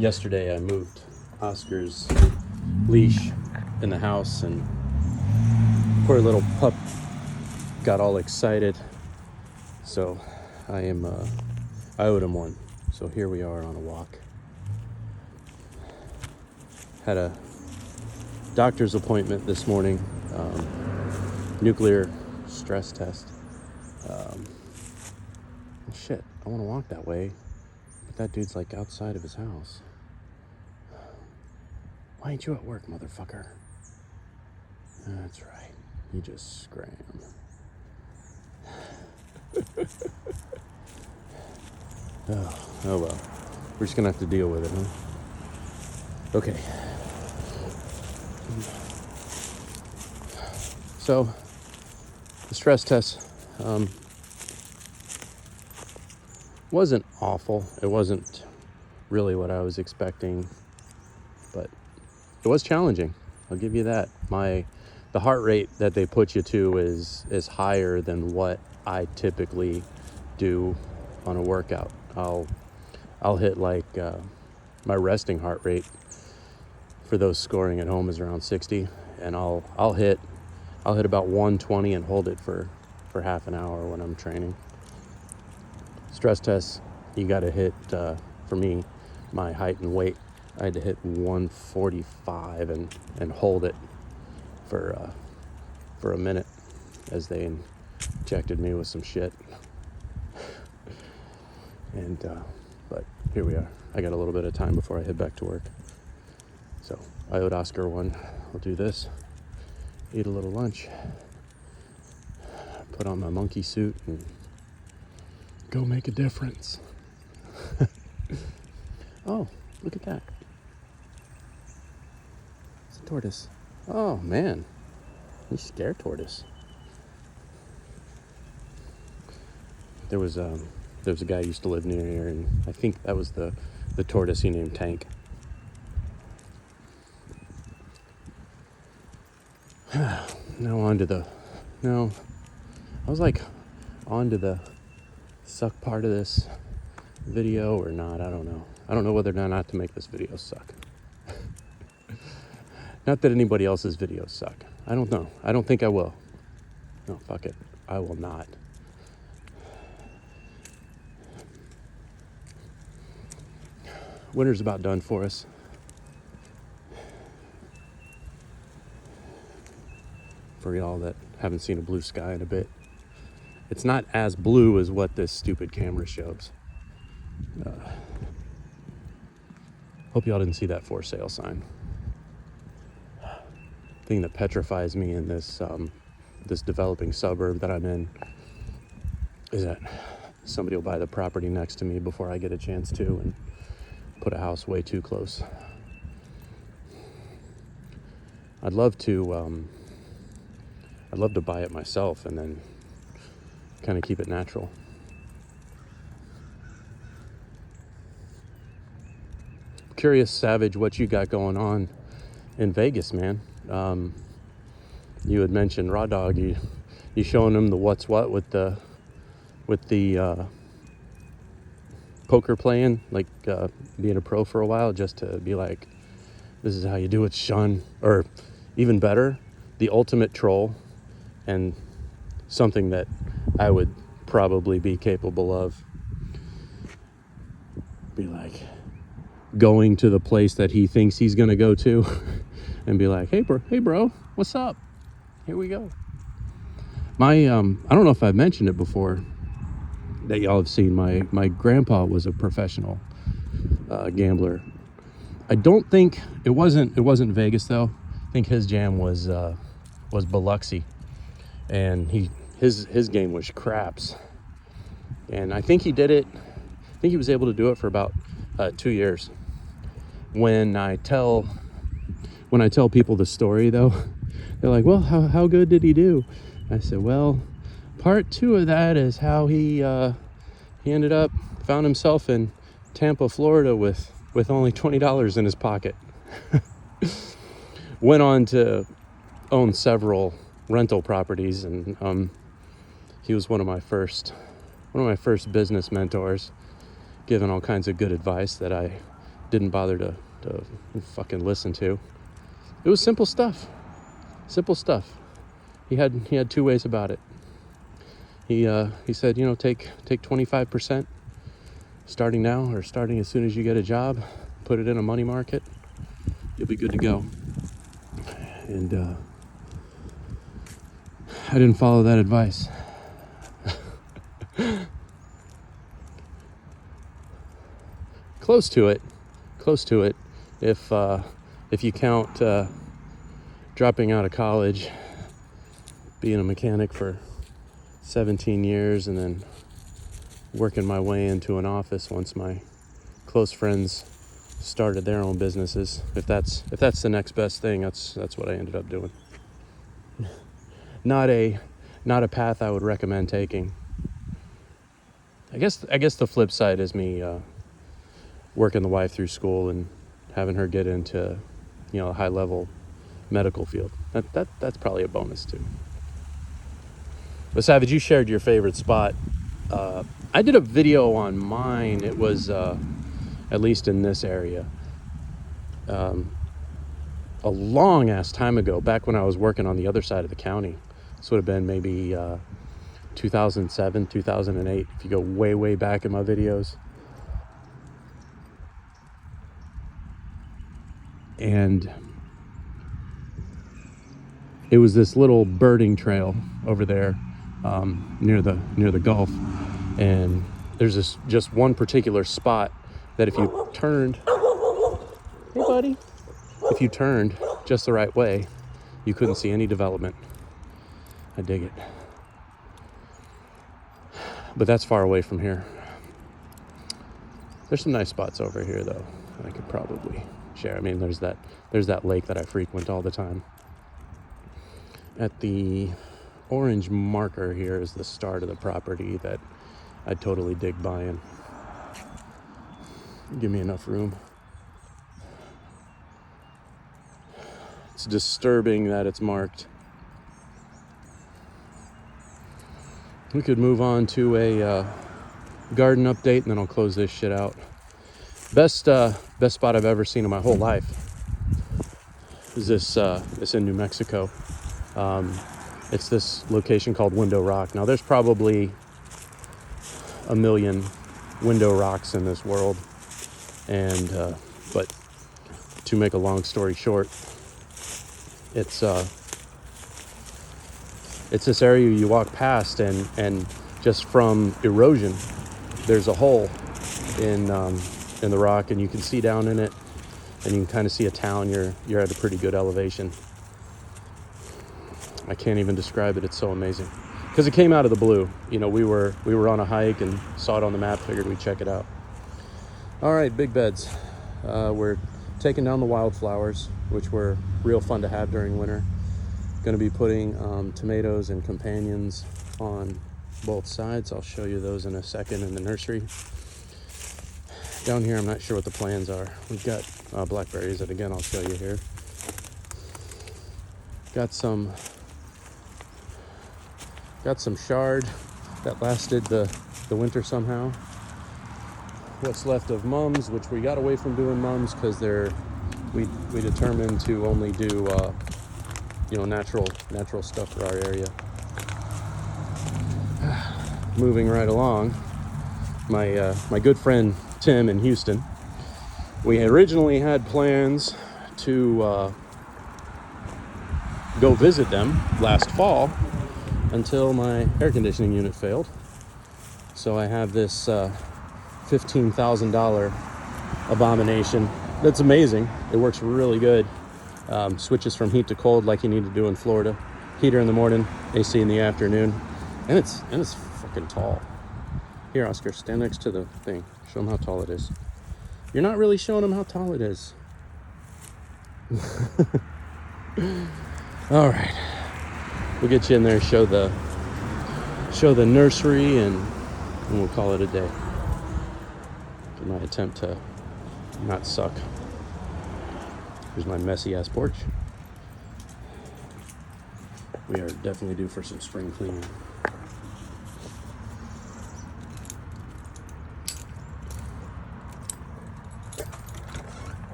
Yesterday I moved Oscar's leash in the house, and poor little pup got all excited. So I owed him one. So here we are on a walk. Had a doctor's appointment this morning, nuclear stress test. Shit, I want to walk that way, but that dude's like outside of his house. Why ain't you at work, motherfucker? That's right, you just scram. Oh well, we're just gonna have to deal with it, huh? Okay. So, the stress test wasn't awful. It wasn't really what I was expecting, but it was challenging. I'll give you that. The heart rate that they put you to is higher than what I typically do on a workout. I'll hit like my resting heart rate for those scoring at home is around 60, and I'll hit about 120 and hold it for half an hour when I'm training. Stress tests, you got to hit, for me, my height and weight, I had to hit 145 and hold it for a minute as they injected me with some shit. And but here we are. I got a little bit of time before I head back to work. So I owed Oscar one. I'll do this, eat a little lunch, put on my monkey suit, and go make a difference. Oh, look at that. It's a tortoise. Oh man, you scare tortoise. There was a guy who used to live near here, and I think that was the tortoise he named Tank. Now on to the suck part of this video or not. I don't know. I don't know whether or not to make this video suck. Not that anybody else's videos suck. I don't know. I don't think I will. No, fuck it. I will not. Winter's about done for us. For y'all that haven't seen a blue sky in a bit, it's not as blue as what this stupid camera shows. Hope y'all didn't see that for sale sign. Thing that petrifies me in this developing suburb that I'm in is that somebody will buy the property next to me before I get a chance to and put a house way too close. I'd love to buy it myself and then kind of keep it natural. Curious, Savage, what you got going on in Vegas, man. You had mentioned Raw Dog. You showing him the what's what with the poker playing, like being a pro for a while, just to be like, this is how you do it, Sean. Or even better, the ultimate troll, and something that I would probably be capable of. Be like going to the place that he thinks he's gonna go to and be like, hey bro, what's up? Here we go. My I don't know if I've mentioned it before that y'all have seen. My grandpa was a professional gambler. I don't think it wasn't Vegas though. I think his jam was Biloxi, and his game was craps. And I think he was able to do it for about 2 years. When I tell people the story though, they're like, well, how good did he do? I said, well, part 2 of that is how he ended up, found himself in Tampa, Florida with only $20 in his pocket. Went on to own several rental properties, and he was one of my first business mentors, giving all kinds of good advice that I didn't bother to fucking listen to. It was simple stuff. Simple stuff. He had two ways about it. He said, you know, take 25% starting now or starting as soon as you get a job, put it in a money market, you'll be good to go. And I didn't follow that advice. Close to it. If you count dropping out of college, being a mechanic for 17 years, and then working my way into an office once my close friends started their own businesses. If that's the next best thing, that's what I ended up doing. Not a path I would recommend taking. I guess the flip side is me working the wife through school and having her get into, you know, a high level medical field. That's probably a bonus too. But Savage, you shared your favorite spot. I did a video on mine. It was at least in this area, a long ass time ago, back when I was working on the other side of the county. This would have been maybe 2007, 2008, if you go way back in my videos. And it was this little birding trail over there near the Gulf, and there's this just one particular spot that if you turned, hey buddy, if you turned just the right way, you couldn't see any development. I dig it. But that's far away from here. There's some nice spots over here though I could probably share. I mean, there's that lake that I frequent all the time. At the orange marker here is the start of the property that I'd totally dig buying. Give me enough room. It's disturbing that it's marked. We could move on to a garden update, and then I'll close this shit out. Best spot I've ever seen in my whole life is this. It's in New Mexico. It's this location called Window Rock. Now, there's probably a million Window Rocks in this world, and but to make a long story short, it's this area you walk past, and just from erosion, there's a hole in the rock, and you can see down in it, and you can kind of see a town. You're at a pretty good elevation. I can't even describe it. It's so amazing because it came out of the blue. You know, we were on a hike and saw it on the map. Figured we'd check it out. All right, big beds. We're taking down the wildflowers, which were real fun to have during winter. Going to be putting tomatoes and companions on both sides. I'll show you those in a second in the nursery. Down here, I'm not sure what the plans are. We've got blackberries that, again, I'll show you here. Got some chard that lasted the winter somehow. What's left of mums, which we got away from doing mums because we determined to only do natural stuff for our area. Moving right along, my good friend Tim in Houston. We originally had plans to go visit them last fall until my air conditioning unit failed. So I have this $15,000 abomination that's amazing. It works really good. Switches from heat to cold like you need to do in Florida. Heater in the morning, AC in the afternoon, and it's fucking tall. Here, Oscar, stand next to the thing. Show them how tall it is. You're not really showing them how tall it is. All right, we'll get you in there, show the nursery, and we'll call it a day. In my attempt to not suck. Here's my messy ass porch. We are definitely due for some spring cleaning.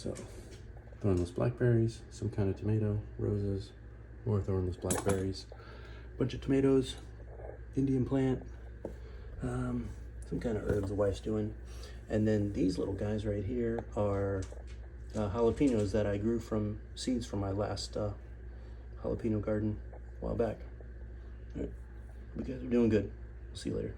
So, thornless blackberries, some kind of tomato, roses, more thornless blackberries, bunch of tomatoes, Indian plant, some kind of herbs the wife's doing. And then these little guys right here are jalapenos that I grew from seeds from my last jalapeno garden a while back. All right, you guys are doing good. See you later.